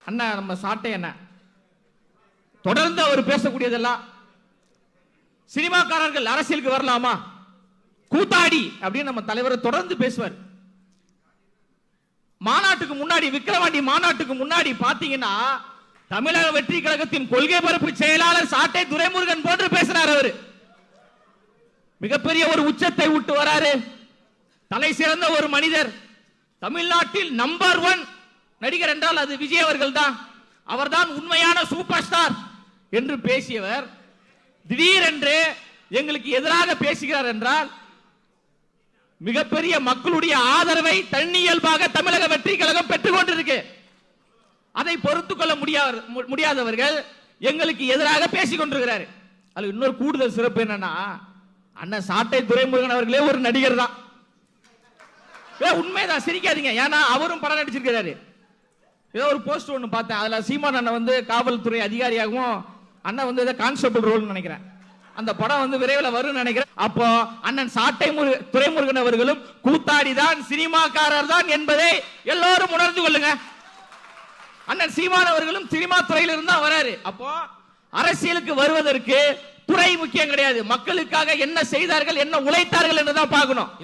அண்ணா நம்ம சாட்டை என்ன தொடர்ந்து அவர் பேசக்கூடியதெல்லாம் சினிமாக்காரர்கள் அரசியலுக்கு வரலாமா கூத்தாடி அப்படின்னு நம்ம தலைவர் தொடர்ந்து பேசுவார். மாநாட்டுக்கு முன்னாடி விக்கிரவாண்டி மாநாட்டுக்கு முன்னாடி பாத்தீங்கன்னா தமிழக வெற்றி கழகத்தின் கொள்கை பரப்பு செயலாளர் சாட்டை துரைமுருகன் போன்று பேசினார். அவர் மிகப்பெரிய ஒரு உச்சத்தை விட்டு வராரு. தலை சிறந்த ஒரு மனிதர். தமிழ்நாட்டில் நம்பர் 1 நடிகர் என்றால் அது விஜய் அவர்கள் தான். அவர்தான் உண்மையான சூப்பர் ஸ்டார் என்று பேசியவர் திடீரென்று எங்களுக்கு எதிராக பேசுகிறார் என்றால் மிகப்பெரிய மக்களுடைய ஆதரவை தன்னியல்பாக தமிழக வெற்றி கழகம் பெற்றுக் கொண்டிருக்கு. அதை பொறுத்துக் கொள்ள முடியாதவர்கள் எங்களுக்கு எதிராக பேசிக் கொண்டிருக்கிறார். அது இன்னொரு கூடுதல் சிறப்பு என்னன்னா அண்ணன் சாட்டை துரைமுருகன் அவர்களே ஒரு நடிகர் தான். உண்மைதான், சிரிக்காதீங்க. ஏன்னா அவரும் படம் நடிச்சிருக்கிறாரு. ஏதோ ஒரு போஸ்ட் ஒன்று பார்த்தேன். அதுல சீமான் அண்ணன் வந்து காவல்துறை அதிகாரியாகவும் அண்ணன் வந்து கான்ஸ்டபிள் ரோல் நினைக்கிறேன். அந்த படம் வந்து விரைவில் வரும் நினைக்கிறேன். அப்போ அண்ணன் சாட்டை துரைமுருகன் அவர்களும் கூத்தாடிதான் சினிமாக்காரர் தான் என்பதை எல்லோரும் உணர்ந்து கொள்ளுங்க. அண்ணன் சீமான் அவர்களும் சினிமா துறையில இருந்தா வராரு. அப்போ அரசியலுக்கு வருவதற்கு துறை முக்கியம் கிடையாது. மக்களுக்காக என்ன செய்தார்கள், என்ன உழைத்தார்கள் என்றுதான் பார்க்கணும்.